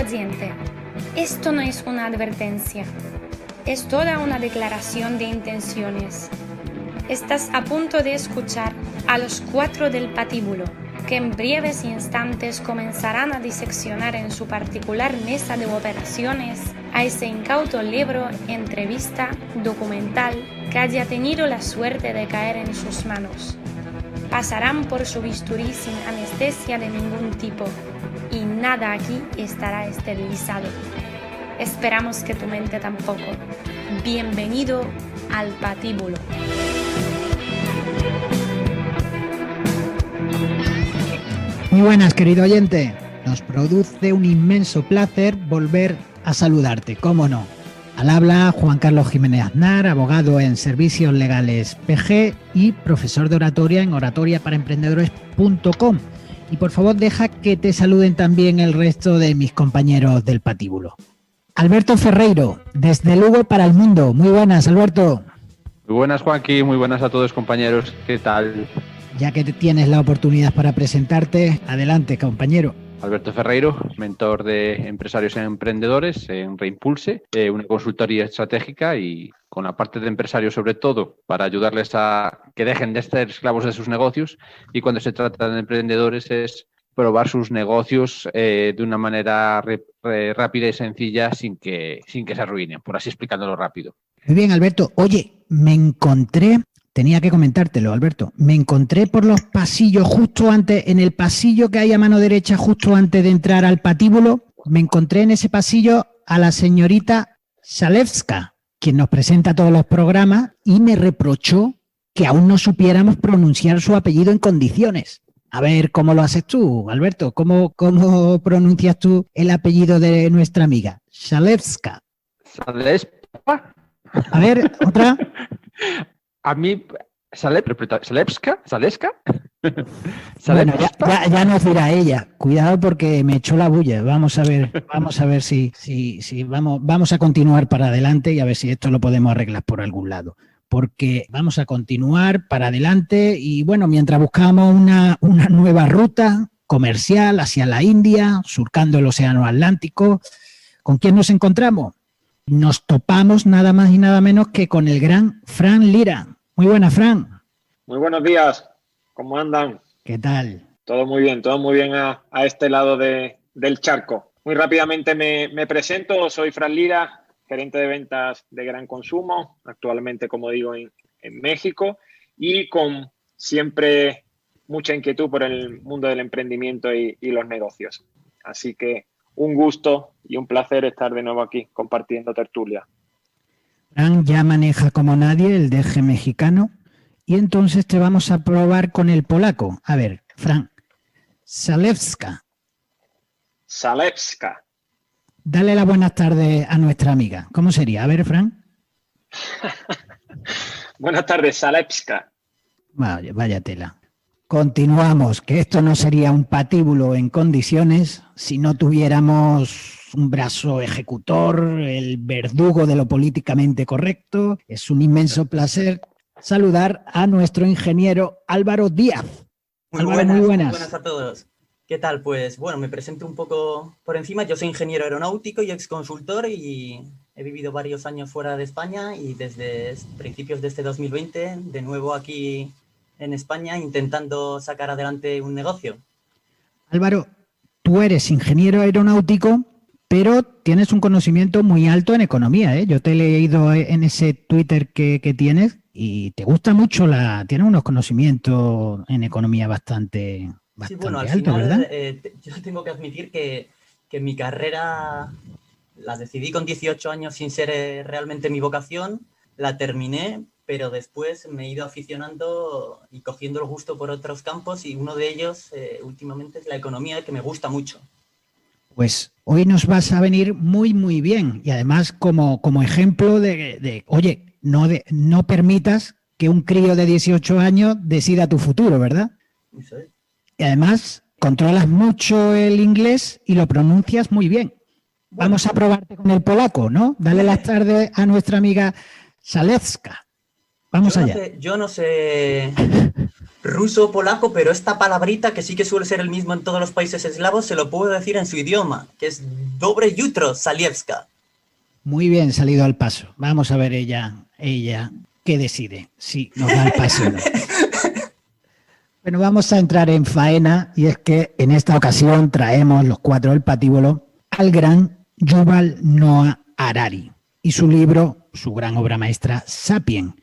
oyente, esto no es una advertencia, es toda una declaración de intenciones. Estás a punto de escuchar a los 4 del patíbulo, que en breves instantes comenzarán a diseccionar en su particular mesa de operaciones a ese incauto libro, entrevista, documental que haya tenido la suerte de caer en sus manos. Pasarán por su bisturí sin anestesia de ningún tipo y nada aquí estará esterilizado. Esperamos que tu mente tampoco. Bienvenido al patíbulo. Muy buenas, querido oyente. Nos produce un inmenso placer volver a saludarte, cómo no. Al habla Juan Carlos Jiménez Aznar, abogado en Servicios Legales PG y profesor de oratoria en oratoriaparaemprendedores.com. Y por favor, deja que te saluden también el resto de mis compañeros del patíbulo. Alberto Ferreiro, desde Lugo para el mundo. Muy buenas, Alberto. Muy buenas, Juanqui. Muy buenas a todos, compañeros. ¿Qué tal? Ya que tienes la oportunidad para presentarte, adelante, compañero. Alberto Ferreiro, mentor de empresarios y emprendedores en Reimpulse, una consultoría estratégica y con la parte de empresarios sobre todo para ayudarles a que dejen de ser esclavos de sus negocios, y cuando se trata de emprendedores es probar sus negocios de una manera rápida y sencilla sin que se arruinen, por así explicándolo rápido. Muy bien, Alberto. Oye, tenía que comentártelo, Alberto. Me encontré por los pasillos justo antes, en el pasillo que hay a mano derecha justo antes de entrar al patíbulo, me encontré en ese pasillo a la señorita Zalewska, quien nos presenta todos los programas, y me reprochó que aún no supiéramos pronunciar su apellido en condiciones. A ver, ¿cómo lo haces tú, Alberto? ¿Cómo pronuncias tú el apellido de nuestra amiga? Zalewska. ¿Zalewska? A ver, otra. A mí, ¿Zalewska? Bueno, ya nos dirá ella. Cuidado porque me echó la bulla. Vamos a ver si vamos a continuar para adelante y a ver si esto lo podemos arreglar por algún lado. Porque vamos a continuar para adelante y bueno, mientras buscamos una nueva ruta comercial hacia la India, surcando el Océano Atlántico, ¿con quién nos encontramos? Nos topamos nada más y nada menos que con el gran Fran Lira. Muy buena, Fran. Muy buenos días. ¿Cómo andan? ¿Qué tal? Todo muy bien a este lado del charco. Muy rápidamente me presento. Soy Fran Lira, gerente de ventas de Gran Consumo, actualmente, como digo, en México, y con siempre mucha inquietud por el mundo del emprendimiento y los negocios. Así que un gusto y un placer estar de nuevo aquí compartiendo tertulia. Fran ya maneja como nadie el DG mexicano y entonces te vamos a probar con el polaco. A ver, Fran, Zalewska. Dale las buenas tardes a nuestra amiga. ¿Cómo sería? A ver, Fran. Buenas tardes, Zalewska. Vaya tela. Continuamos, que esto no sería un patíbulo en condiciones si no tuviéramos un brazo ejecutor, el verdugo de lo políticamente correcto. Es un inmenso placer saludar a nuestro ingeniero Álvaro Díaz. Muy buenas a todos. ¿Qué tal? Pues bueno, me presento un poco por encima. Yo soy ingeniero aeronáutico y exconsultor y he vivido varios años fuera de España y desde principios de este 2020 de nuevo aquí en España intentando sacar adelante un negocio. Álvaro, tú eres ingeniero aeronáutico, pero tienes un conocimiento muy alto en economía, ¿eh? Yo te he leído en ese Twitter que tienes y te gusta mucho, tienes unos conocimientos en economía bastante sí, bueno, al alto, final, ¿verdad? Yo tengo que admitir que mi carrera la decidí con 18 años sin ser realmente mi vocación, la terminé, pero después me he ido aficionando y cogiendo el gusto por otros campos y uno de ellos últimamente es la economía, que me gusta mucho. Pues hoy nos vas a venir muy, muy bien y además como ejemplo oye, no permitas que un crío de 18 años decida tu futuro, ¿verdad? Eso es. Y además controlas mucho el inglés y lo pronuncias muy bien. Vamos a probarte con el polaco, ¿no? Dale las tardes a nuestra amiga Zalewska. Vamos allá. Yo no sé ruso o polaco, pero esta palabrita, que sí que suele ser el mismo en todos los países eslavos, se lo puedo decir en su idioma, que es Dobre jutro, Zaliewska. Muy bien, salido al paso. Vamos a ver ella qué decide, si nos da el paso o no. Bueno, vamos a entrar en faena y es que en esta ocasión traemos los 4 del patíbulo al gran Yuval Noah Harari y su libro, su gran obra maestra, Sapiens.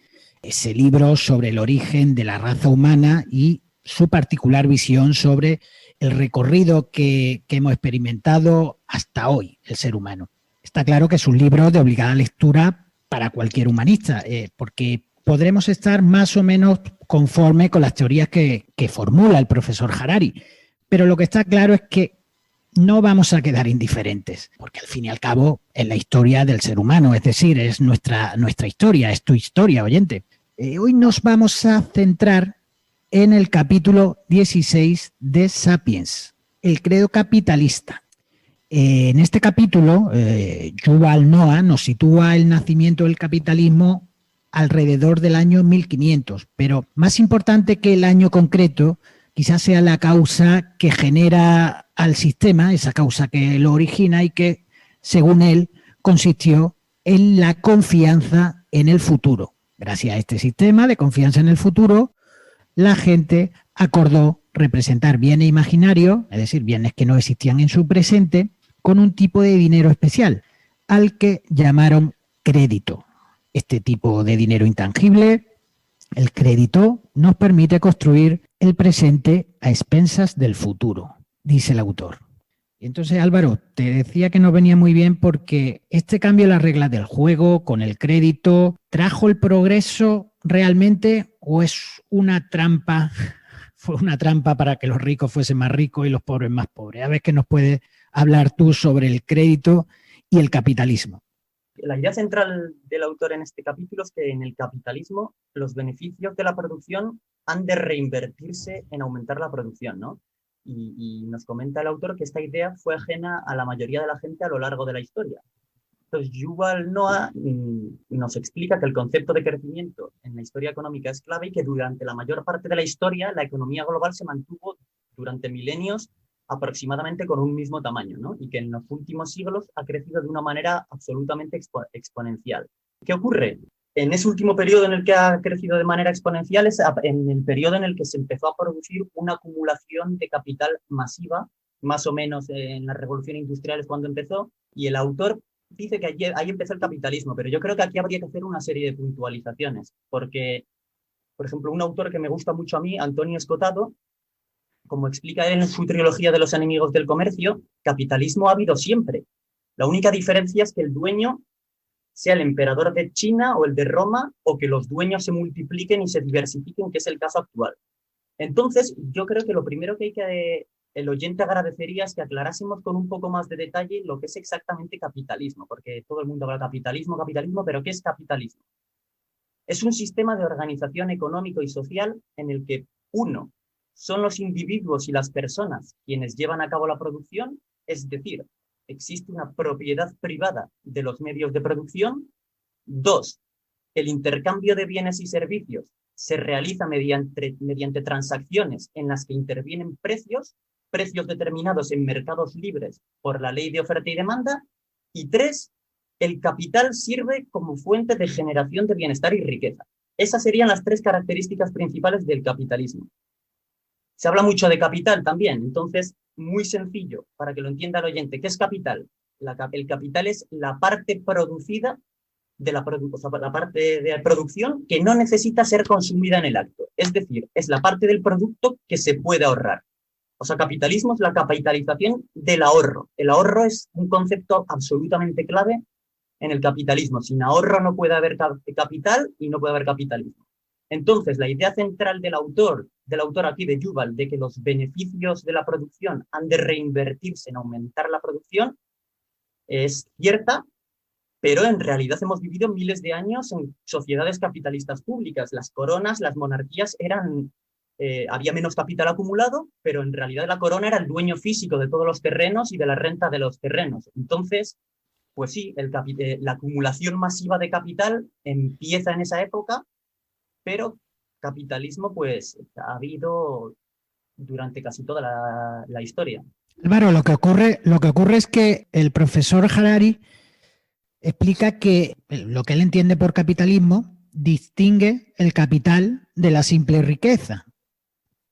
Ese libro sobre el origen de la raza humana y su particular visión sobre el recorrido que hemos experimentado hasta hoy, el ser humano. Está claro que es un libro de obligada lectura para cualquier humanista, porque podremos estar más o menos conforme con las teorías que formula el profesor Harari, pero lo que está claro es que no vamos a quedar indiferentes, porque al fin y al cabo es la historia del ser humano, es decir, es nuestra historia, es tu historia, oyente. Hoy nos vamos a centrar en el capítulo 16 de Sapiens, el credo capitalista. En este capítulo, Yuval Noah nos sitúa el nacimiento del capitalismo alrededor del año 1500, pero más importante que el año concreto, quizás sea la causa que genera al sistema, esa causa que lo origina y que, según él, consistió en la confianza en el futuro. Gracias a este sistema de confianza en el futuro, la gente acordó representar bienes imaginarios, es decir, bienes que no existían en su presente, con un tipo de dinero especial, al que llamaron crédito. Este tipo de dinero intangible, el crédito, nos permite construir el presente a expensas del futuro, dice el autor. Y entonces, Álvaro, te decía que nos venía muy bien porque este cambio de las reglas del juego con el crédito, ¿trajo el progreso realmente o es una trampa? Fue una trampa para que los ricos fuesen más ricos y los pobres más pobres. A ver qué nos puedes hablar tú sobre el crédito y el capitalismo. La idea central del autor en este capítulo es que en el capitalismo los beneficios de la producción han de reinvertirse en aumentar la producción, ¿no? Y nos comenta el autor que esta idea fue ajena a la mayoría de la gente a lo largo de la historia. Entonces, Yuval Noah nos explica que el concepto de crecimiento en la historia económica es clave y que durante la mayor parte de la historia la economía global se mantuvo durante milenios aproximadamente con un mismo tamaño, ¿no? Y que en los últimos siglos ha crecido de una manera absolutamente exponencial. ¿Qué ocurre? En ese último periodo en el que ha crecido de manera exponencial es en el periodo en el que se empezó a producir una acumulación de capital masiva, más o menos en la revolución industrial es cuando empezó, y el autor dice que ahí empezó el capitalismo, pero yo creo que aquí habría que hacer una serie de puntualizaciones, porque, por ejemplo, un autor que me gusta mucho a mí, Antonio Escotado, como explica él en su trilogía de los enemigos del comercio, capitalismo ha habido siempre. La única diferencia es que el dueño sea el emperador de China o el de Roma, o que los dueños se multipliquen y se diversifiquen, que es el caso actual. Entonces, yo creo que lo primero que el oyente agradecería es que aclarásemos con un poco más de detalle lo que es exactamente capitalismo, porque todo el mundo habla capitalismo, pero ¿qué es capitalismo? Es un sistema de organización económico y social en el que, uno, son los individuos y las personas quienes llevan a cabo la producción, es decir, existe una propiedad privada de los medios de producción. Dos, el intercambio de bienes y servicios se realiza mediante transacciones en las que intervienen precios determinados en mercados libres por la ley de oferta y demanda. Y tres, el capital sirve como fuente de generación de bienestar y riqueza. Esas serían las 3 características principales del capitalismo. Se habla mucho de capital también, entonces, muy sencillo, para que lo entienda el oyente. ¿Qué es capital? El capital es la parte producida de la parte de producción que no necesita ser consumida en el acto. Es decir, es la parte del producto que se puede ahorrar. O sea, capitalismo es la capitalización del ahorro. El ahorro es un concepto absolutamente clave en el capitalismo. Sin ahorro no puede haber capital y no puede haber capitalismo. Entonces, la idea central del autor aquí de Yuval, de que los beneficios de la producción han de reinvertirse en aumentar la producción, es cierta, pero en realidad hemos vivido miles de años en sociedades capitalistas públicas. Las coronas, las monarquías había menos capital acumulado, pero en realidad la corona era el dueño físico de todos los terrenos y de la renta de los terrenos. Entonces, pues sí, la acumulación masiva de capital empieza en esa época, pero capitalismo pues ha habido durante casi toda la historia. Álvaro, lo que ocurre es que el profesor Harari explica que lo que él entiende por capitalismo distingue el capital de la simple riqueza.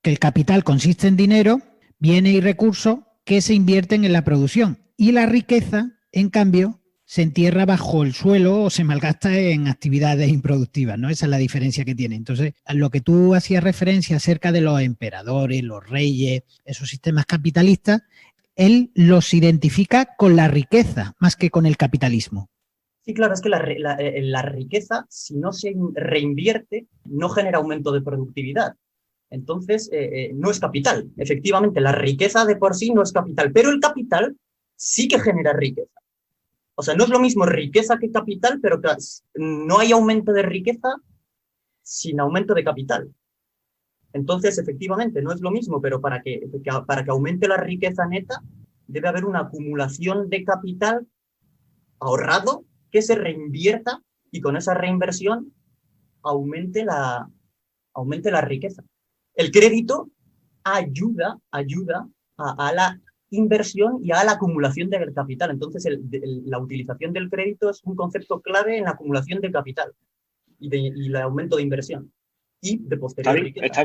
Que el capital consiste en dinero, bienes y recursos que se invierten en la producción. Y la riqueza, en cambio, se entierra bajo el suelo o se malgasta en actividades improductivas, ¿no? Esa es la diferencia que tiene. Entonces, a lo que tú hacías referencia acerca de los emperadores, los reyes, esos sistemas capitalistas, él los identifica con la riqueza más que con el capitalismo. Sí, claro, es que la riqueza, si no se reinvierte, no genera aumento de productividad. Entonces, no es capital. Efectivamente, la riqueza de por sí no es capital, pero el capital sí que genera riqueza. O sea, no es lo mismo riqueza que capital, pero no hay aumento de riqueza sin aumento de capital. Entonces, efectivamente, no es lo mismo, pero para que aumente la riqueza neta, debe haber una acumulación de capital ahorrado que se reinvierta y con esa reinversión aumente la riqueza. El crédito ayuda a la inversión y a la acumulación del capital. Entonces, la utilización del crédito es un concepto clave en la acumulación de capital y el aumento de inversión y de posterior riqueza.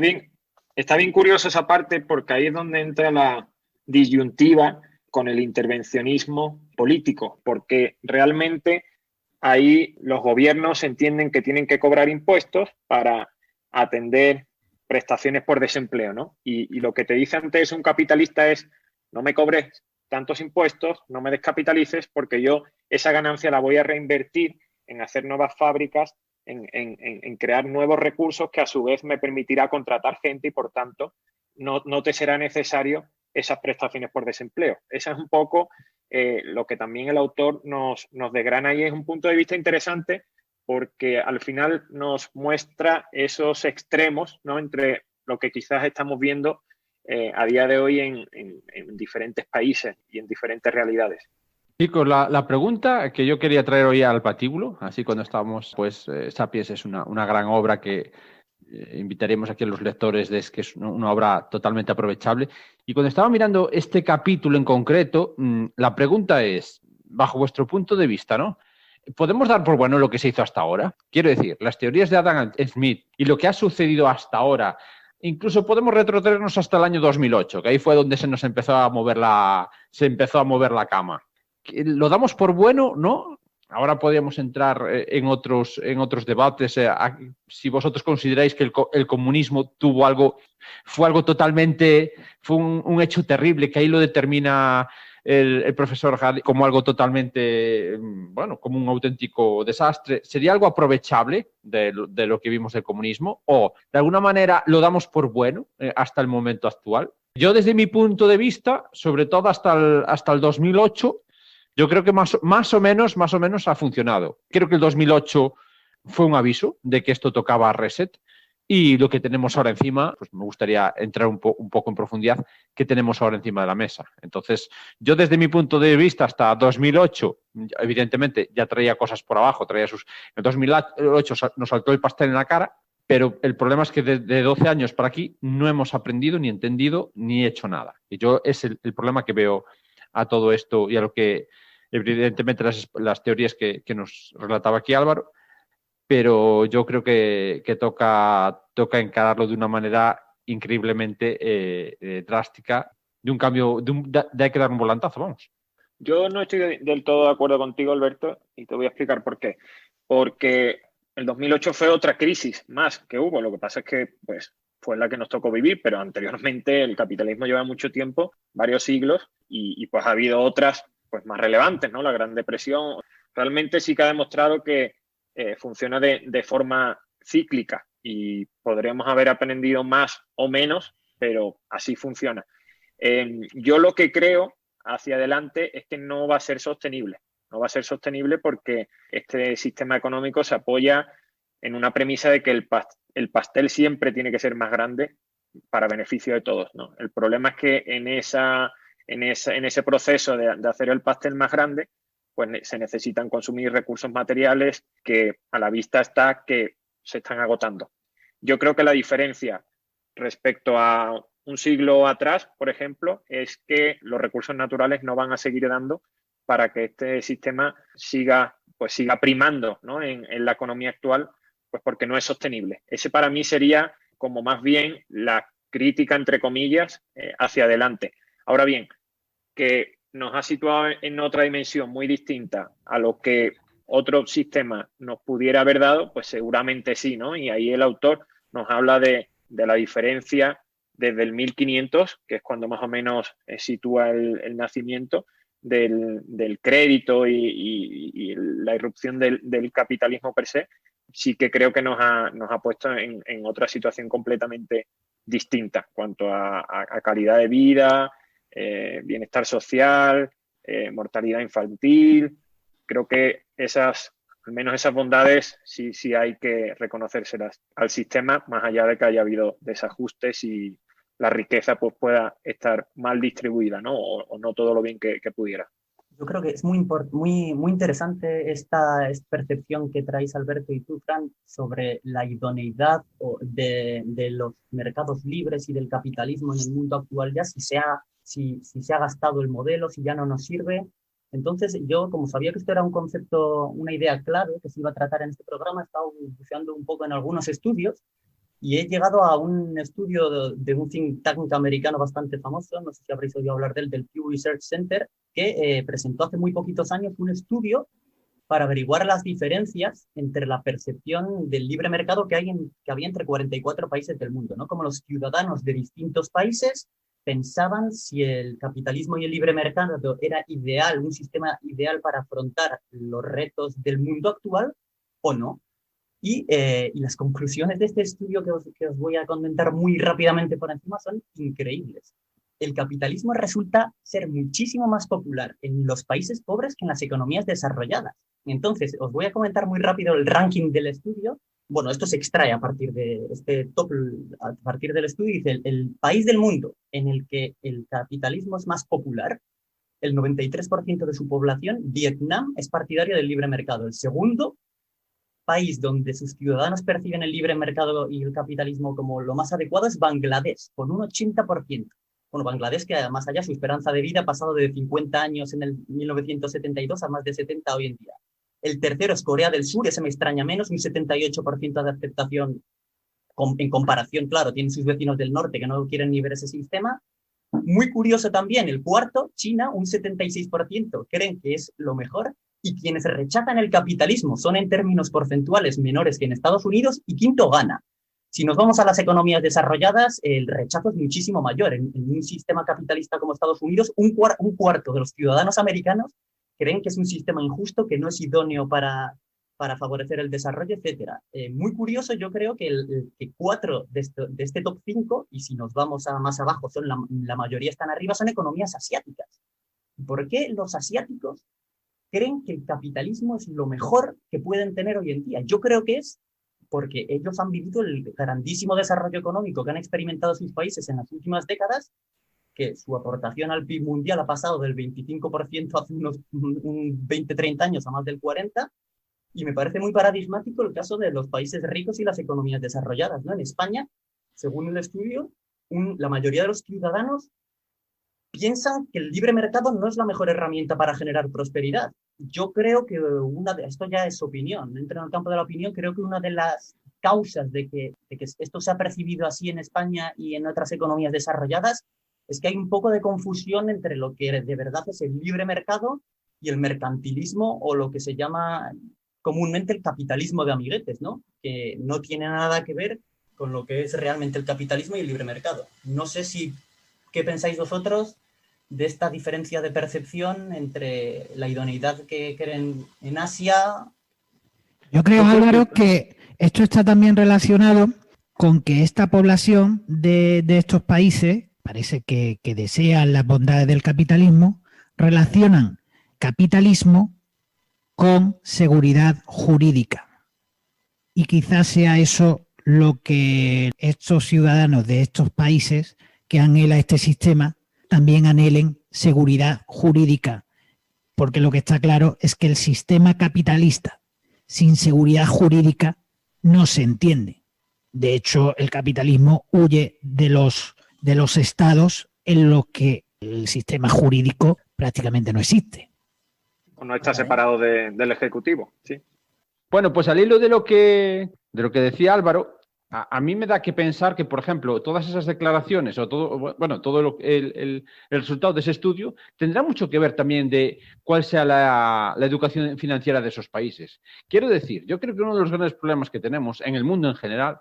Está bien curioso esa parte, porque ahí es donde entra la disyuntiva con el intervencionismo político, porque realmente ahí los gobiernos entienden que tienen que cobrar impuestos para atender prestaciones por desempleo, ¿no? Y lo que te dice antes un capitalista es: no me cobres tantos impuestos, no me descapitalices, porque yo esa ganancia la voy a reinvertir en hacer nuevas fábricas, en crear nuevos recursos que a su vez me permitirá contratar gente y, por tanto, no te será necesario esas prestaciones por desempleo. Esa es un poco lo que también el autor nos desgrana, y es un punto de vista interesante porque al final nos muestra esos extremos, ¿no?, entre lo que quizás estamos viendo a día de hoy en diferentes países y en diferentes realidades. Chicos, la pregunta que yo quería traer hoy al patíbulo, así cuando estábamos, pues Sapiens es una gran obra que invitaremos aquí a los lectores, que es una obra totalmente aprovechable. Y cuando estaba mirando este capítulo en concreto, la pregunta es, bajo vuestro punto de vista, ¿no? ¿Podemos dar por bueno lo que se hizo hasta ahora? Quiero decir, las teorías de Adam Smith y lo que ha sucedido hasta ahora, incluso podemos retrocedernos hasta el año 2008, que ahí fue donde se empezó a mover la cama. ¿Lo damos por bueno, no? Ahora podríamos entrar en otros debates. Si vosotros consideráis que el comunismo fue un hecho terrible, que ahí lo determina el profesor Harari como algo totalmente, como un auténtico desastre. ¿Sería algo aprovechable de lo que vimos del comunismo? ¿O de alguna manera lo damos por bueno hasta el momento actual? Yo, desde mi punto de vista, sobre todo hasta el 2008, yo creo que más o menos ha funcionado. Creo que el 2008 fue un aviso de que esto tocaba reset, y lo que tenemos ahora encima, pues me gustaría entrar un poco en profundidad, qué tenemos ahora encima de la mesa. Entonces, yo desde mi punto de vista hasta 2008, evidentemente ya traía cosas por abajo, en el 2008 nos saltó el pastel en la cara, pero el problema es que de 12 años para aquí no hemos aprendido, ni entendido, ni hecho nada. Y yo es el problema que veo a todo esto y a lo que, evidentemente, las teorías que nos relataba aquí Álvaro, pero yo creo que toca encararlo de una manera increíblemente drástica, de un cambio, hay que dar un volantazo, vamos. Yo no estoy del todo de acuerdo contigo, Alberto, y te voy a explicar por qué. Porque el 2008 fue otra crisis más que hubo. Lo que pasa es que pues, fue la que nos tocó vivir, pero anteriormente el capitalismo lleva mucho tiempo, varios siglos, y pues ha habido otras pues, más relevantes, ¿no? La Gran Depresión. Realmente sí que ha demostrado que funciona de forma cíclica, y podríamos haber aprendido más o menos, pero así funciona. Yo lo que creo hacia adelante es que no va a ser sostenible. No va a ser sostenible porque este sistema económico se apoya en una premisa de que el pastel siempre tiene que ser más grande para beneficio de todos, ¿no? El problema es que en ese proceso de hacer el pastel más grande, pues se necesitan consumir recursos materiales que a la vista está que se están agotando. Yo creo que la diferencia respecto a un siglo atrás, por ejemplo, es que los recursos naturales no van a seguir dando para que este sistema siga primando, ¿no? en la economía actual, pues porque no es sostenible. Ese para mí sería como más bien la crítica, entre comillas, hacia adelante. Ahora bien, que nos ha situado en otra dimensión muy distinta a lo que otro sistema nos pudiera haber dado, pues seguramente sí, ¿no? Y ahí el autor nos habla de la diferencia desde el 1500, que es cuando más o menos sitúa el nacimiento del crédito y la irrupción del capitalismo per se. Sí que creo que nos ha puesto en otra situación completamente distinta en cuanto a calidad de vida, bienestar social, mortalidad infantil. Creo que al menos esas bondades sí hay que reconocérselas al sistema, más allá de que haya habido desajustes y la riqueza pues pueda estar mal distribuida, ¿no? O no todo lo bien que pudiera. Yo creo que es muy interesante esta percepción que traéis, Alberto y tú, Fran, sobre la idoneidad de los mercados libres y del capitalismo en el mundo actual, ya si se ha gastado el modelo, si ya no nos sirve. Entonces, yo, como sabía que esto era un concepto, una idea clave que se iba a tratar en este programa, he estado buceando un poco en algunos estudios y he llegado a un estudio de un think tank americano bastante famoso, no sé si habréis oído hablar del Pew Research Center, que presentó hace muy poquitos años un estudio para averiguar las diferencias entre la percepción del libre mercado que había entre 44 países del mundo, ¿no? Como los ciudadanos de distintos países pensaban si el capitalismo y el libre mercado era ideal, un sistema ideal para afrontar los retos del mundo actual o no. Y las conclusiones de este estudio que os voy a comentar muy rápidamente por encima son increíbles. El capitalismo resulta ser muchísimo más popular en los países pobres que en las economías desarrolladas. Entonces, os voy a comentar muy rápido el ranking del estudio. Bueno, esto se extrae a partir de a partir del estudio. Dice, el país del mundo en el que el capitalismo es más popular, el 93% de su población, Vietnam, es partidario del libre mercado. El segundo país donde sus ciudadanos perciben el libre mercado y el capitalismo como lo más adecuado es Bangladesh, con un 80%. Bueno, Bangladesh, que además allá su esperanza de vida ha pasado de 50 años en el 1972 a más de 70 hoy en día. El tercero es Corea del Sur, ese me extraña menos, un 78% de aceptación en comparación, claro, tienen sus vecinos del norte que no quieren ni ver ese sistema. Muy curioso también, el cuarto, China, un 76%, creen que es lo mejor. Y quienes rechazan el capitalismo son en términos porcentuales menores que en Estados Unidos, y quinto, Ghana. Si nos vamos a las economías desarrolladas, el rechazo es muchísimo mayor. En un sistema capitalista como Estados Unidos, un cuarto de los ciudadanos americanos creen que es un sistema injusto, que no es idóneo para favorecer el desarrollo, etc. Muy curioso, yo creo que 4 de este top 5, y si nos vamos a más abajo, la mayoría están arriba, son economías asiáticas. ¿Por qué los asiáticos creen que el capitalismo es lo mejor que pueden tener hoy en día? Yo creo que es porque ellos han vivido el grandísimo desarrollo económico que han experimentado sus países en las últimas décadas, que su aportación al PIB mundial ha pasado del 25% hace unos 20-30 años a más del 40%, y me parece muy paradigmático el caso de los países ricos y las economías desarrolladas, ¿no? En España, según el estudio, la mayoría de los ciudadanos piensan que el libre mercado no es la mejor herramienta para generar prosperidad. Yo creo que esto ya es opinión, entro en el campo de la opinión, creo que una de las causas de que esto se ha percibido así en España y en otras economías desarrolladas es que hay un poco de confusión entre lo que de verdad es el libre mercado y el mercantilismo, o lo que se llama comúnmente el capitalismo de amiguetes, ¿no? Que no tiene nada que ver con lo que es realmente el capitalismo y el libre mercado. No sé qué pensáis vosotros de esta diferencia de percepción entre la idoneidad que creen en Asia. Yo creo, Álvaro, que esto está también relacionado con que esta población de estos países, parece que desean las bondades del capitalismo, relacionan capitalismo con seguridad jurídica. Y quizás sea eso lo que estos ciudadanos de estos países que anhela este sistema también anhelen seguridad jurídica, porque lo que está claro es que el sistema capitalista sin seguridad jurídica no se entiende. De hecho, el capitalismo huye de los estados en los que el sistema jurídico prácticamente no existe. O no está separado del Ejecutivo, sí. Bueno, pues al hilo de lo que decía Álvaro, a mí me da que pensar que, por ejemplo, todas esas declaraciones o todo el resultado de ese estudio tendrá mucho que ver también de cuál sea la educación financiera de esos países. Quiero decir, yo creo que uno de los grandes problemas que tenemos en el mundo en general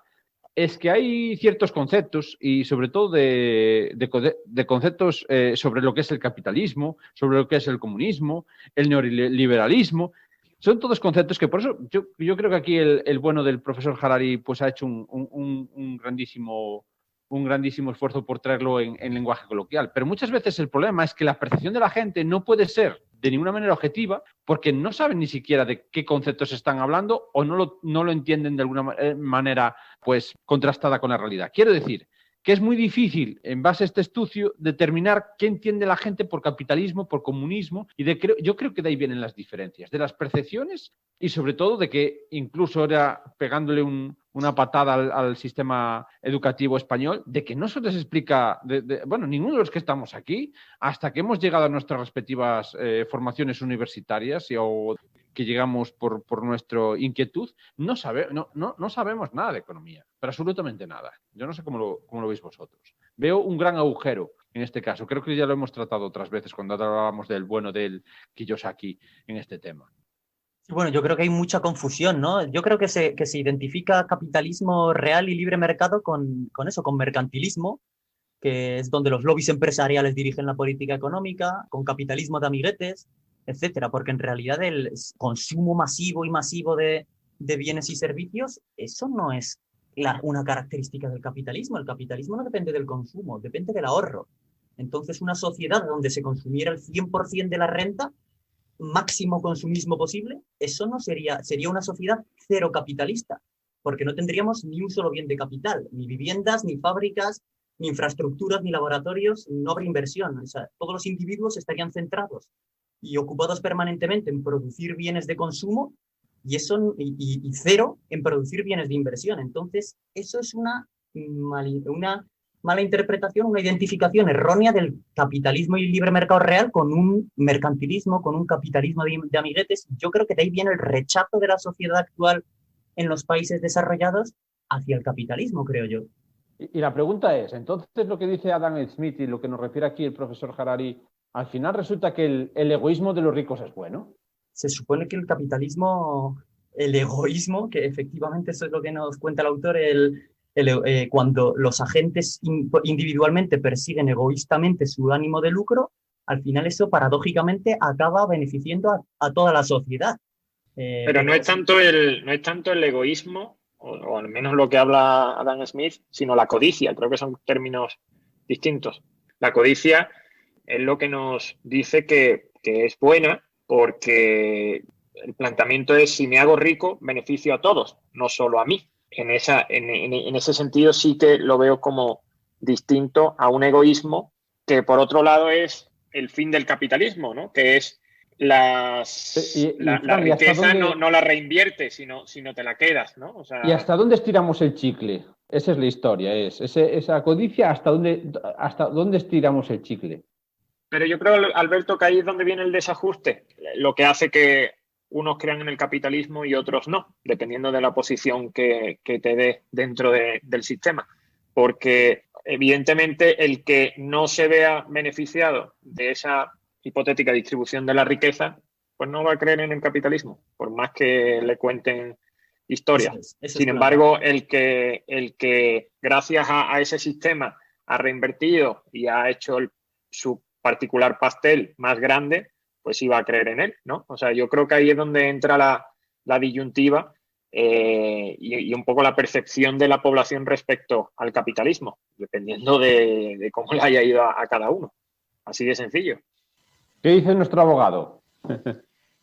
es que hay ciertos conceptos y sobre todo de conceptos sobre lo que es el capitalismo, sobre lo que es el comunismo, el neoliberalismo. Son todos conceptos que por eso yo creo que aquí el bueno del profesor Harari pues ha hecho un grandísimo esfuerzo por traerlo en lenguaje coloquial. Pero muchas veces el problema es que la percepción de la gente no puede ser de ninguna manera objetiva porque no saben ni siquiera de qué conceptos están hablando o no lo entienden de alguna manera pues contrastada con la realidad. Quiero decir que es muy difícil, en base a este estudio, determinar qué entiende la gente por capitalismo, por comunismo, y yo creo que de ahí vienen las diferencias, de las percepciones y sobre todo de que incluso era pegándole una patada al sistema educativo español, de que no se les explica, ninguno de los que estamos aquí, hasta que hemos llegado a nuestras respectivas formaciones universitarias o que llegamos por nuestra inquietud, no sabemos nada de economía, pero absolutamente nada. Yo no sé cómo lo veis vosotros. Veo un gran agujero en este caso. Creo que ya lo hemos tratado otras veces cuando hablábamos del bueno del Kiyosaki en este tema. Bueno, yo creo que hay mucha confusión, ¿no? Yo creo que se identifica capitalismo real y libre mercado con eso, con mercantilismo, que es donde los lobbies empresariales dirigen la política económica, con capitalismo de amiguetes, etcétera, porque en realidad el consumo masivo y masivo de bienes y servicios, eso no es una característica del capitalismo. El capitalismo no depende del consumo, depende del ahorro. Entonces, una sociedad donde se consumiera el 100% de la renta, máximo consumismo posible, eso no sería una sociedad cero capitalista, porque no tendríamos ni un solo bien de capital, ni viviendas, ni fábricas, ni infraestructuras, ni laboratorios, no habría inversión. O sea, todos los individuos estarían centrados y ocupados permanentemente en producir bienes de consumo y cero en producir bienes de inversión. Entonces, eso es una mala interpretación, una identificación errónea del capitalismo y libre mercado real con un mercantilismo, con un capitalismo de amiguetes. Yo creo que de ahí viene el rechazo de la sociedad actual en los países desarrollados hacia el capitalismo, creo yo. Y la pregunta es, entonces lo que dice Adam Smith y lo que nos refiere aquí el profesor Harari, al final resulta que el egoísmo de los ricos es bueno. Se supone que el egoísmo, que efectivamente eso es lo que nos cuenta el autor, cuando los agentes individualmente persiguen egoístamente su ánimo de lucro, al final eso paradójicamente acaba beneficiando a toda la sociedad. Pero no es tanto el egoísmo, o al menos lo que habla Adam Smith, sino la codicia. Creo que son términos distintos. La codicia es lo que nos dice que es buena porque el planteamiento es: si me hago rico, beneficio a todos, no solo a mí. En ese sentido sí que lo veo como distinto a un egoísmo que, por otro lado, es el fin del capitalismo, ¿no? Que es la riqueza no la reinviertes, sino te la quedas, ¿no? O sea, ¿y hasta dónde estiramos el chicle? Esa es la historia, esa codicia, ¿hasta dónde estiramos el chicle? Pero yo creo, Alberto, que ahí es donde viene el desajuste, lo que hace que unos crean en el capitalismo y otros no, dependiendo de la posición que te dé dentro del sistema. Porque, evidentemente, el que no se vea beneficiado de esa hipotética distribución de la riqueza, pues no va a creer en el capitalismo, por más que le cuenten historias. Sin embargo, el que gracias a ese sistema ha reinvertido y ha hecho su particular pastel más grande, pues iba a creer en él, ¿no? O sea, yo creo que ahí es donde entra la disyuntiva y un poco la percepción de la población respecto al capitalismo, dependiendo de cómo le haya ido a cada uno. Así de sencillo. ¿Qué dice nuestro abogado?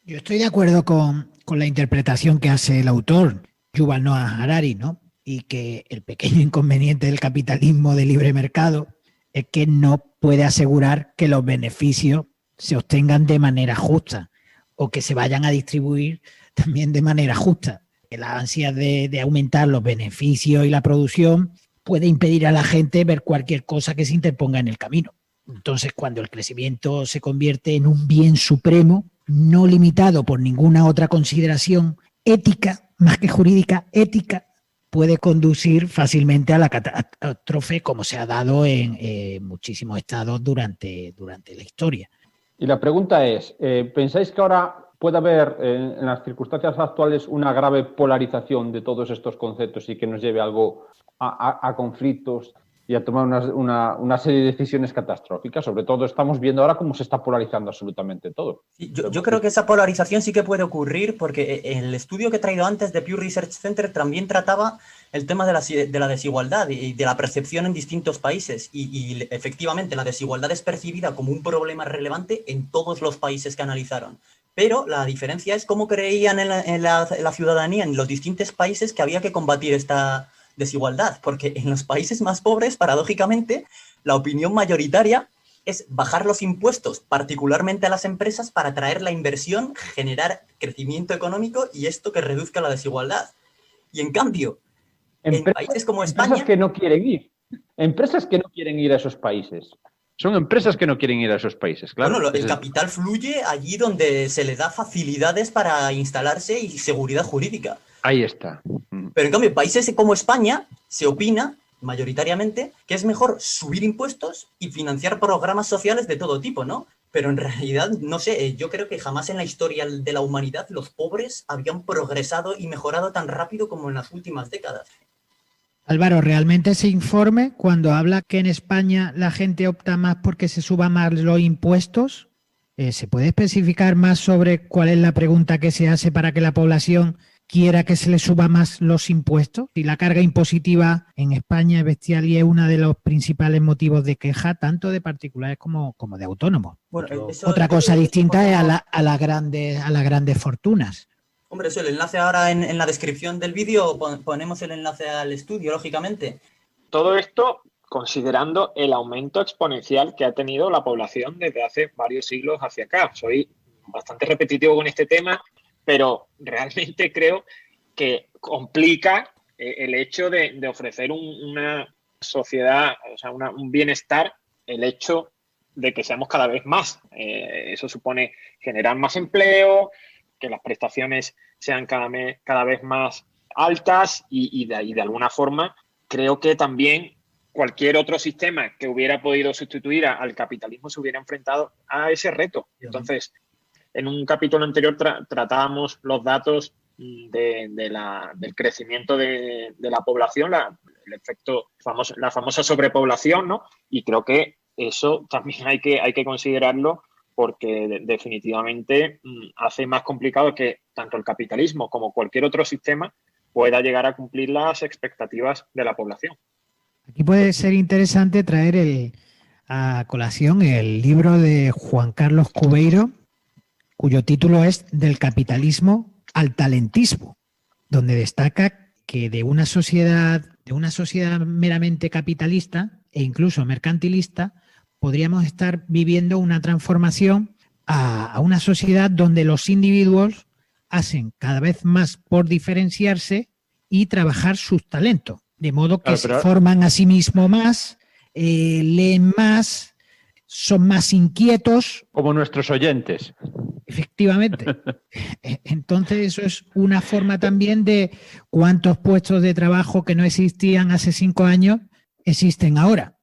Yo estoy de acuerdo con la interpretación que hace el autor, Yuval Noah Harari, ¿no? Y que el pequeño inconveniente del capitalismo de libre mercado es que no puede asegurar que los beneficios se obtengan de manera justa o que se vayan a distribuir también de manera justa. la ansia de aumentar los beneficios y la producción puede impedir a la gente ver cualquier cosa que se interponga en el camino. Entonces, cuando el crecimiento se convierte en un bien supremo, no limitado por ninguna otra consideración ética, más que jurídica, ética, puede conducir fácilmente a la catástrofe, como se ha dado en muchísimos estados durante la historia. Y la pregunta es, ¿pensáis que ahora puede haber en las circunstancias actuales una grave polarización de todos estos conceptos y que nos lleve algo a conflictos y a tomar una serie de decisiones catastróficas? Sobre todo estamos viendo ahora cómo se está polarizando absolutamente todo. Yo creo que esa polarización sí que puede ocurrir porque el estudio que he traído antes de Pew Research Center también trataba el tema de la desigualdad y de la percepción en distintos países y efectivamente la desigualdad es percibida como un problema relevante en todos los países que analizaron. Pero la diferencia es cómo creían en la ciudadanía en los distintos países que había que combatir esta desigualdad, porque en los países más pobres, paradójicamente, la opinión mayoritaria es bajar los impuestos, particularmente a las empresas, para atraer la inversión, generar crecimiento económico y esto que reduzca la desigualdad. Y en cambio, en países como España... Empresas que no quieren ir. Empresas que no quieren ir a esos países. Son empresas que no quieren ir a esos países, claro. Bueno, el capital fluye allí donde se le da facilidades para instalarse y seguridad jurídica. Ahí está. Pero en cambio, en países como España se opina mayoritariamente que es mejor subir impuestos y financiar programas sociales de todo tipo, ¿no? Pero en realidad, no sé, yo creo que jamás en la historia de la humanidad los pobres habían progresado y mejorado tan rápido como en las últimas décadas. Álvaro, ¿realmente ese informe, cuando habla que en España la gente opta más porque se suban más los impuestos, se puede especificar más sobre cuál es la pregunta que se hace para que la población quiera que se le suba más los impuestos? Y la carga impositiva en España es bestial y es uno de los principales motivos de queja, tanto de particulares como de autónomos. Bueno, Otra cosa distinta es a las grandes fortunas. Hombre, eso, el enlace ahora en la descripción del vídeo, ponemos el enlace al estudio, lógicamente. Todo esto considerando el aumento exponencial que ha tenido la población desde hace varios siglos hacia acá. Soy bastante repetitivo con este tema, pero realmente creo que complica el hecho de ofrecer una sociedad, o sea, un bienestar, el hecho de que seamos cada vez más. Eso supone generar más empleo, que las prestaciones sean cada vez más altas y de alguna forma creo que también cualquier otro sistema que hubiera podido sustituir al capitalismo se hubiera enfrentado a ese reto. Entonces, en un capítulo anterior tratábamos los datos del crecimiento de la población, el efecto, la famosa sobrepoblación, ¿no? Y creo que eso también hay que considerarlo porque definitivamente hace más complicado que tanto el capitalismo como cualquier otro sistema pueda llegar a cumplir las expectativas de la población. Aquí puede ser interesante traer a colación el libro de Juan Carlos Cubeiro, cuyo título es Del capitalismo al talentismo, donde destaca que de una sociedad meramente capitalista e incluso mercantilista podríamos estar viviendo una transformación a una sociedad donde los individuos hacen cada vez más por diferenciarse y trabajar sus talentos, de modo que se forman a sí mismos más, leen más, son más inquietos. Como nuestros oyentes. Efectivamente. Entonces eso es una forma también de cuántos puestos de trabajo que no existían hace 5 años existen ahora.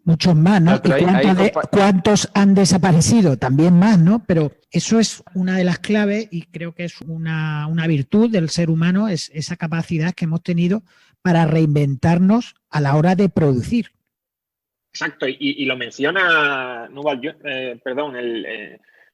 Muchos más, ¿no? ¿Y cuántos han desaparecido? También más, ¿no? Pero eso es una de las claves y creo que es una virtud del ser humano, es esa capacidad que hemos tenido para reinventarnos a la hora de producir. Exacto, y lo menciona Yuval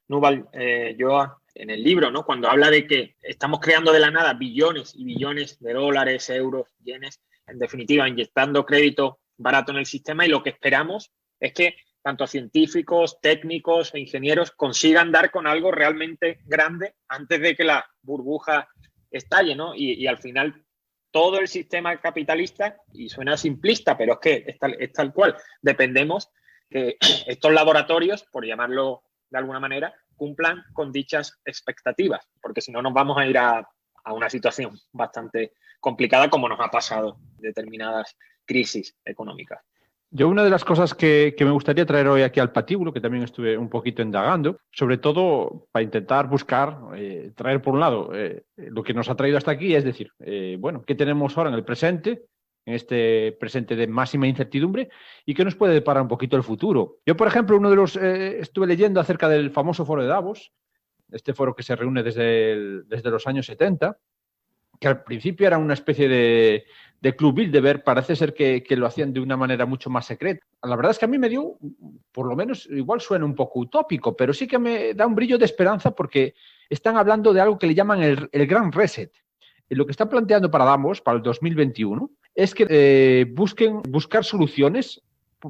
Noah en el libro, ¿no? Cuando habla de que estamos creando de la nada billones y billones de dólares, euros, yenes, en definitiva, inyectando crédito barato en el sistema, y lo que esperamos es que tanto científicos, técnicos e ingenieros consigan dar con algo realmente grande antes de que la burbuja estalle, ¿no? Y al final todo el sistema capitalista, y suena simplista, pero es que es tal cual, dependemos que estos laboratorios, por llamarlo de alguna manera, cumplan con dichas expectativas, porque si no nos vamos a ir a a una situación bastante complicada como nos ha pasado en determinadas crisis económicas. Yo una de las cosas que me gustaría traer hoy aquí al patíbulo, que también estuve un poquito indagando, sobre todo para intentar buscar, traer por un lado lo que nos ha traído hasta aquí, es decir, bueno, ¿qué tenemos ahora en el presente? En este presente de máxima incertidumbre y qué nos puede deparar un poquito el futuro. Yo, por ejemplo, estuve leyendo acerca del famoso foro de Davos, este foro que se reúne desde los años 70, que al principio era una especie de Club Bilderberg, parece ser que lo hacían de una manera mucho más secreta. La verdad es que a mí me dio, por lo menos, igual suena un poco utópico, pero sí que me da un brillo de esperanza porque están hablando de algo que le llaman el Gran Reset. Lo que están planteando para Davos, para el 2021, es que buscar soluciones,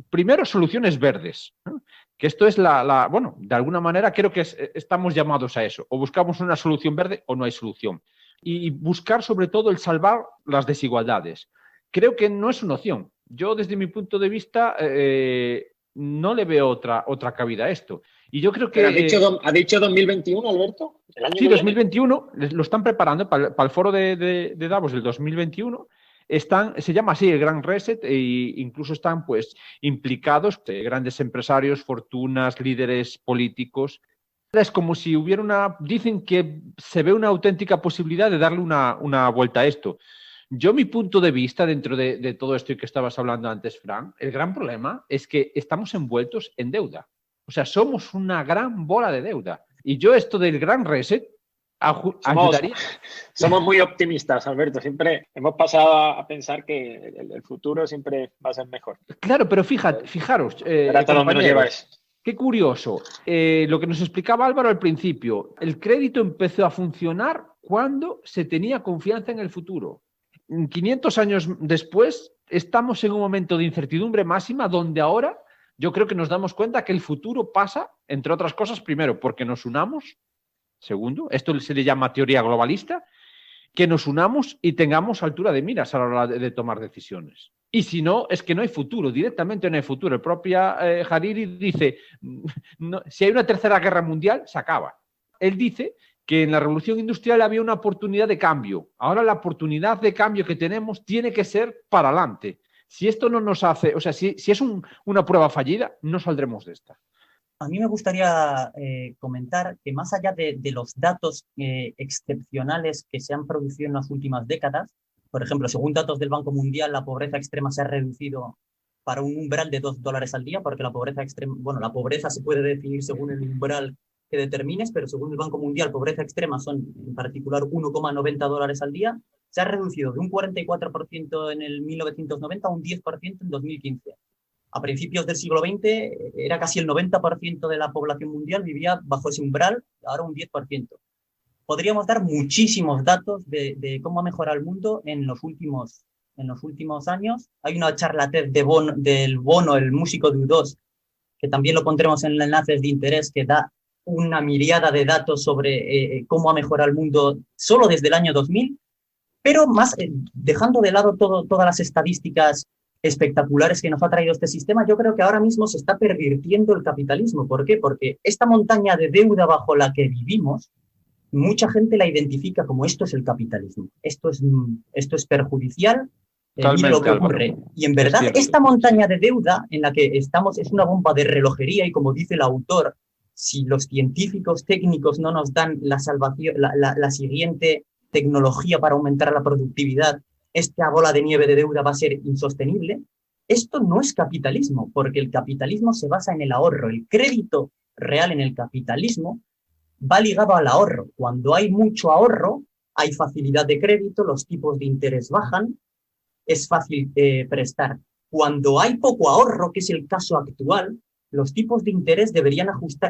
primero soluciones verdes, ¿no? Que esto es bueno, de alguna manera creo que estamos llamados a eso, o buscamos una solución verde o no hay solución. Y buscar sobre todo el salvar las desigualdades. Creo que no es una opción. Yo desde mi punto de vista no le veo otra cabida a esto. Y yo creo que... ¿Ha dicho 2021, Alberto? Sí, 2021, lo están preparando para el foro de Davos del 2021. Se llama así el Gran Reset e incluso están pues implicados grandes empresarios, fortunas, líderes políticos. Es como si hubiera dicen que se ve una auténtica posibilidad de darle una vuelta a esto. Yo, mi punto de vista dentro de todo esto que estabas hablando antes, Fran, el gran problema es que estamos envueltos en deuda. O sea, somos una gran bola de deuda. Y yo esto del Gran Reset ayudaría. Somos muy optimistas, Alberto. Siempre hemos pasado a pensar que el futuro siempre va a ser mejor. Claro, pero fijaros. ¿Hasta dónde nos lleva eso? Qué curioso. Lo que nos explicaba Álvaro al principio. El crédito empezó a funcionar cuando se tenía confianza en el futuro. 500 años después, estamos en un momento de incertidumbre máxima donde ahora yo creo que nos damos cuenta que el futuro pasa, entre otras cosas, primero, porque nos unamos. Segundo, esto se le llama teoría globalista, que nos unamos y tengamos altura de miras a la hora de tomar decisiones. Y si no, es que no hay futuro, directamente no hay futuro. El propio Hariri dice, si hay una tercera guerra mundial, se acaba. Él dice que en la revolución industrial había una oportunidad de cambio. Ahora la oportunidad de cambio que tenemos tiene que ser para adelante. Si esto no nos hace, o sea, si es una prueba fallida, no saldremos de esta. A mí me gustaría comentar que más allá de los datos excepcionales que se han producido en las últimas décadas, por ejemplo, según datos del Banco Mundial, la pobreza extrema se ha reducido para un umbral de $2 al día, porque la pobreza extrema, bueno, la pobreza se puede definir según el umbral que determines, pero según el Banco Mundial, pobreza extrema son en particular $1,90 al día, se ha reducido de un 44% en el 1990 a un 10% en 2015. A principios del siglo XX era casi el 90% de la población mundial vivía bajo ese umbral, ahora un 10%. Podríamos dar muchísimos datos de cómo ha mejorado el mundo en los últimos años. Hay una charla TED del Bono, el músico de U2, que también lo pondremos en enlaces de interés, que da una miriada de datos sobre cómo ha mejorado el mundo solo desde el año 2000, pero más dejando de lado todas las estadísticas espectaculares que nos ha traído este sistema, yo creo que ahora mismo se está pervirtiendo el capitalismo. ¿Por qué? Porque esta montaña de deuda bajo la que vivimos, mucha gente la identifica como esto es el capitalismo, esto es perjudicial, mira lo que ocurre. Y en verdad esta montaña de deuda en la que estamos es una bomba de relojería y como dice el autor, si los científicos técnicos no nos dan la salvación, la siguiente tecnología para aumentar la productividad, esta bola de nieve de deuda va a ser insostenible. Esto no es capitalismo, porque el capitalismo se basa en el ahorro. El crédito real en el capitalismo va ligado al ahorro. Cuando hay mucho ahorro, hay facilidad de crédito, los tipos de interés bajan, es fácil prestar. Cuando hay poco ahorro, que es el caso actual, los tipos de interés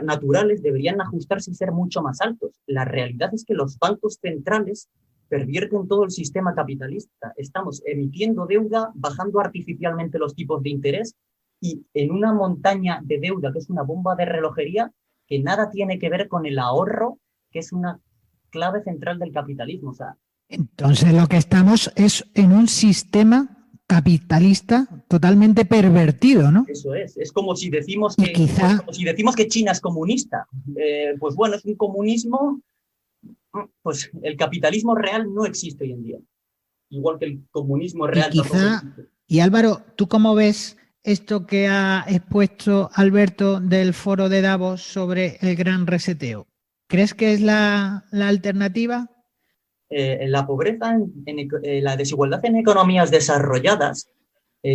naturales deberían ajustarse y ser mucho más altos. La realidad es que los bancos centrales pervierten todo el sistema capitalista. Estamos emitiendo deuda, bajando artificialmente los tipos de interés y en una montaña de deuda que es una bomba de relojería que nada tiene que ver con el ahorro, que es una clave central del capitalismo. O sea, entonces lo que estamos es en un sistema capitalista totalmente pervertido, ¿no? Eso es como si decimos que China es comunista. Pues bueno, es un comunismo Pues el capitalismo real no existe hoy en día. Igual que el comunismo real. Y Álvaro, ¿tú cómo ves esto que ha expuesto Alberto del foro de Davos sobre el gran reseteo? ¿Crees que es la alternativa? La pobreza, la desigualdad en economías desarrolladas,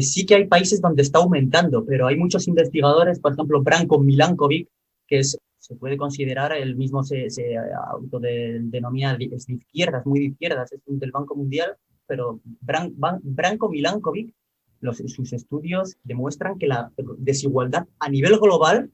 sí que hay países donde está aumentando, pero hay muchos investigadores, por ejemplo, Branko Milankovic, que se puede considerar, él mismo se autodenomina de izquierdas, muy de izquierdas, es del Banco Mundial, pero Branko Milankovic, sus estudios demuestran que la desigualdad a nivel global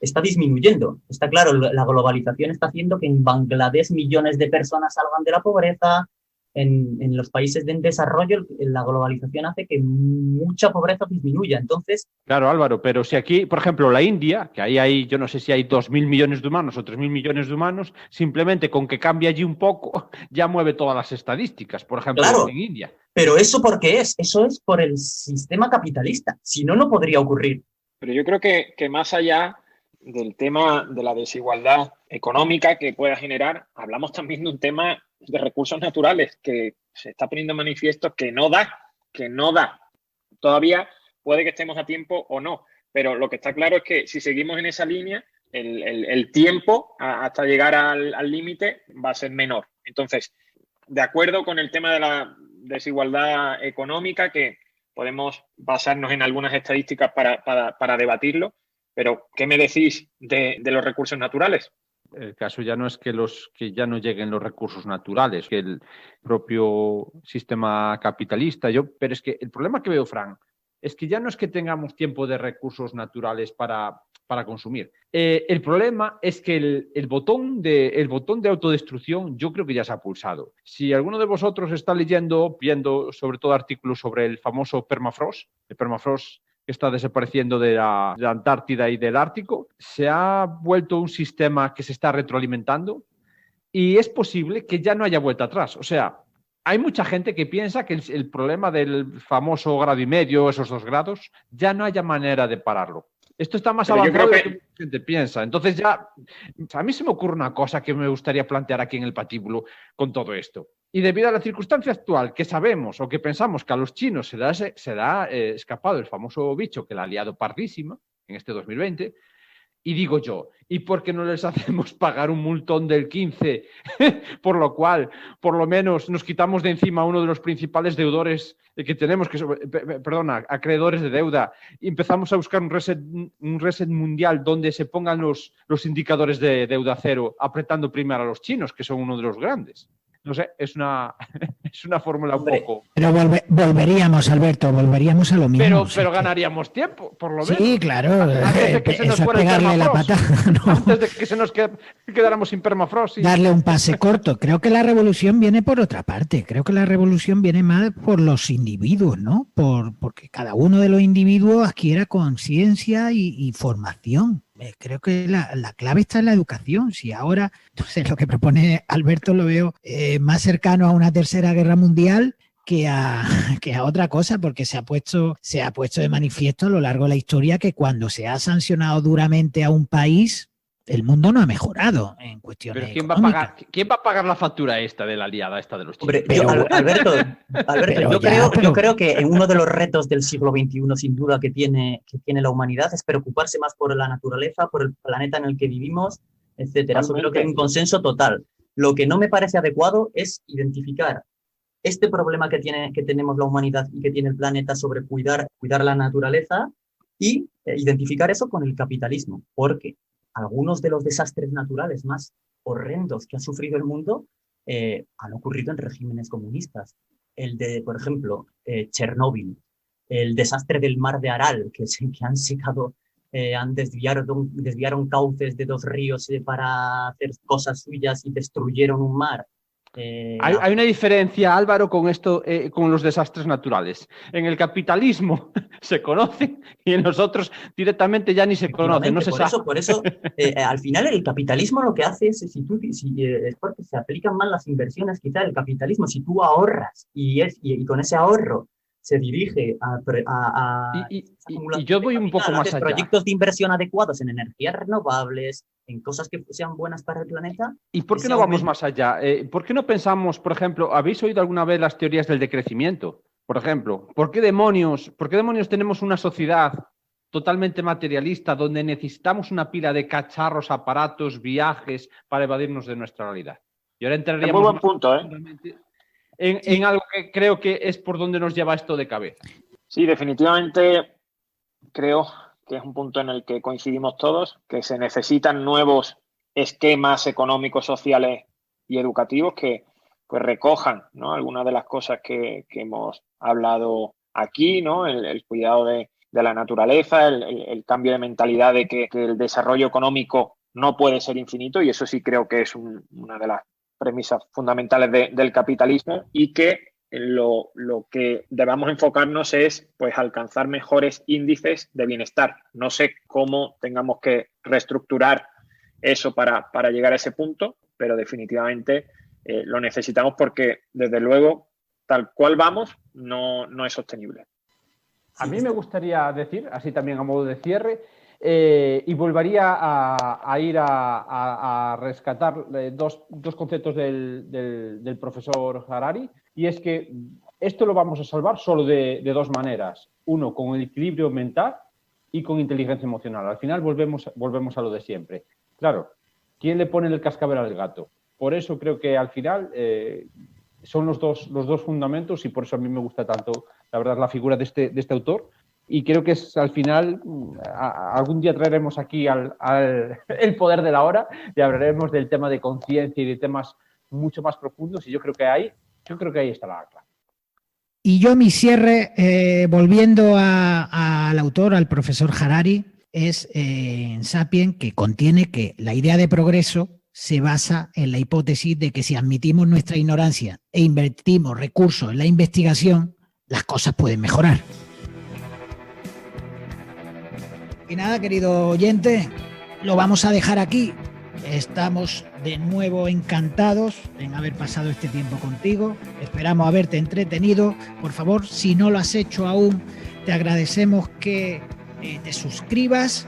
está disminuyendo. Está claro, la globalización está haciendo que en Bangladesh millones de personas salgan de la pobreza. En los países en desarrollo, la globalización hace que mucha pobreza disminuya. Entonces... Claro, Álvaro, pero si aquí, por ejemplo, la India, que ahí hay, yo no sé si hay 2.000 millones de humanos o 3.000 millones de humanos, simplemente con que cambie allí un poco, ya mueve todas las estadísticas, por ejemplo, claro, en India. Pero ¿eso por qué es? Eso es por el sistema capitalista. Si no, no podría ocurrir. Pero yo creo que más allá del tema de la desigualdad económica que pueda generar, hablamos también de un tema de recursos naturales que se está poniendo en manifiesto que no da. Todavía puede que estemos a tiempo o no, pero lo que está claro es que si seguimos en esa línea, el tiempo hasta llegar al límite va a ser menor. Entonces, de acuerdo con el tema de la desigualdad económica, que podemos basarnos en algunas estadísticas para debatirlo, pero ¿qué me decís de los recursos naturales? El caso ya no es que ya no lleguen los recursos naturales, que el propio sistema capitalista, pero es que el problema que veo, Fran, es que ya no es que tengamos tiempo de recursos naturales para consumir. El problema es que el botón de autodestrucción yo creo que ya se ha pulsado. Si alguno de vosotros está viendo sobre todo artículos sobre el famoso permafrost, el permafrost que está desapareciendo de la Antártida y del Ártico, se ha vuelto un sistema que se está retroalimentando y es posible que ya no haya vuelta atrás. O sea, hay mucha gente que piensa que el problema del famoso 1,5 grados, esos 2 grados, ya no haya manera de pararlo. Esto está más avanzado de lo que la gente piensa. Entonces ya, a mí se me ocurre una cosa que me gustaría plantear aquí en el patíbulo con todo esto. Y debido a la circunstancia actual, que sabemos o que pensamos que a los chinos se le ha escapado el famoso bicho que la ha liado pardísima en este 2020, y digo yo, ¿y por qué no les hacemos pagar un multón del 15? Por lo cual, por lo menos, nos quitamos de encima uno de los principales deudores que tenemos, acreedores de deuda, y empezamos a buscar un reset mundial donde se pongan los indicadores de deuda cero, apretando primero a los chinos, que son uno de los grandes. No sé, es una fórmula un poco... Pero volveríamos, Alberto, volveríamos a lo mismo. Pero ganaríamos tiempo, por lo menos. Sí, claro. Antes de que se nos fuera pegarle la patada. No. Antes de que se nos quedáramos sin permafrost. Sí. Darle un pase corto. Creo que la revolución viene por otra parte. Creo que la revolución viene más por los individuos, ¿no? Porque cada uno de los individuos adquiera conciencia y formación. Creo que la clave está en la educación. Si ahora, entonces lo que propone Alberto lo veo más cercano a una tercera guerra mundial que a otra cosa, porque se ha puesto de manifiesto a lo largo de la historia que cuando se ha sancionado duramente a un país, el mundo no ha mejorado en cuestiones económicas. ¿Quién va a pagar la factura esta de la aliada esta de los chinos? Alberto, yo creo que uno de los retos del siglo XXI, sin duda, que tiene la humanidad es preocuparse más por la naturaleza, por el planeta en el que vivimos, etcétera. Eso creo que hay un consenso total. Lo que no me parece adecuado es identificar este problema que tenemos la humanidad y que tiene el planeta sobre cuidar la naturaleza y identificar eso con el capitalismo, porque algunos de los desastres naturales más horrendos que ha sufrido el mundo han ocurrido en regímenes comunistas. El de, por ejemplo, Chernóbil, el desastre del mar de Aral, que han secado, desviaron cauces de 2 ríos para hacer cosas suyas y destruyeron un mar. Hay una diferencia, Álvaro, con esto, con los desastres naturales. En el capitalismo se conocen y en nosotros directamente ya ni se conocen. No se sabe. Por eso, al final el capitalismo lo que hace es, es porque se aplican mal las inversiones, quizá el capitalismo, si tú ahorras y con ese ahorro se dirige a y yo voy un poco más allá. Proyectos de inversión adecuados en energías renovables, en cosas que sean buenas para el planeta. ¿Y por qué no vamos más allá? ¿Por qué no pensamos, por ejemplo, ¿habéis oído alguna vez las teorías del decrecimiento? Por ejemplo, ¿por qué demonios tenemos una sociedad totalmente materialista donde necesitamos una pila de cacharros, aparatos, viajes para evadirnos de nuestra realidad? Y ahora entraríamos muy buen punto, en algo que creo que es por donde nos lleva esto de cabeza. Sí, definitivamente creo que es un punto en el que coincidimos todos, que se necesitan nuevos esquemas económicos, sociales y educativos que pues recojan, ¿no?, algunas de las cosas que hemos hablado aquí, ¿no? El cuidado de la naturaleza, el cambio de mentalidad de que el desarrollo económico no puede ser infinito, y eso sí creo que es una de las premisas fundamentales del capitalismo, y que lo que debamos enfocarnos es pues alcanzar mejores índices de bienestar. No sé cómo tengamos que reestructurar eso para llegar a ese punto, pero definitivamente lo necesitamos porque, desde luego, tal cual vamos, no es sostenible. A mí me gustaría decir, así también a modo de cierre, y volvería a ir a rescatar dos conceptos del profesor Harari, y es que esto lo vamos a salvar solo de dos maneras. Uno, con el equilibrio mental, y con inteligencia emocional. Al final volvemos a lo de siempre. Claro, ¿quién le pone el cascabel al gato? Por eso creo que al final son los dos fundamentos, y por eso a mí me gusta tanto, la verdad, la figura de este autor. Y creo que es, al final, algún día traeremos aquí el poder de la hora y hablaremos del tema de conciencia y de temas mucho más profundos, y yo creo que ahí está la clave. Y yo mi cierre, volviendo al autor, al profesor Harari, es en Sapien, que contiene que la idea de progreso se basa en la hipótesis de que si admitimos nuestra ignorancia e invertimos recursos en la investigación, las cosas pueden mejorar. Y nada, querido oyente, lo vamos a dejar aquí. Estamos de nuevo encantados en haber pasado este tiempo contigo. Esperamos haberte entretenido. Por favor, si no lo has hecho aún, te agradecemos que te suscribas.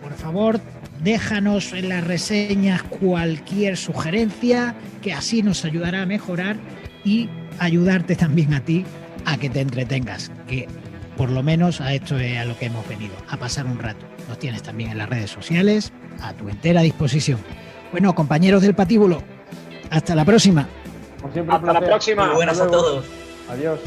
Por favor, déjanos en las reseñas cualquier sugerencia, que así nos ayudará a mejorar y ayudarte también a ti a que te entretengas, que por lo menos a esto es a lo que hemos venido, a pasar un rato. Nos tienes también en las redes sociales a tu entera disposición. Bueno, compañeros del patíbulo, hasta la próxima. Hasta la próxima. Muy buenas a todos. Adiós.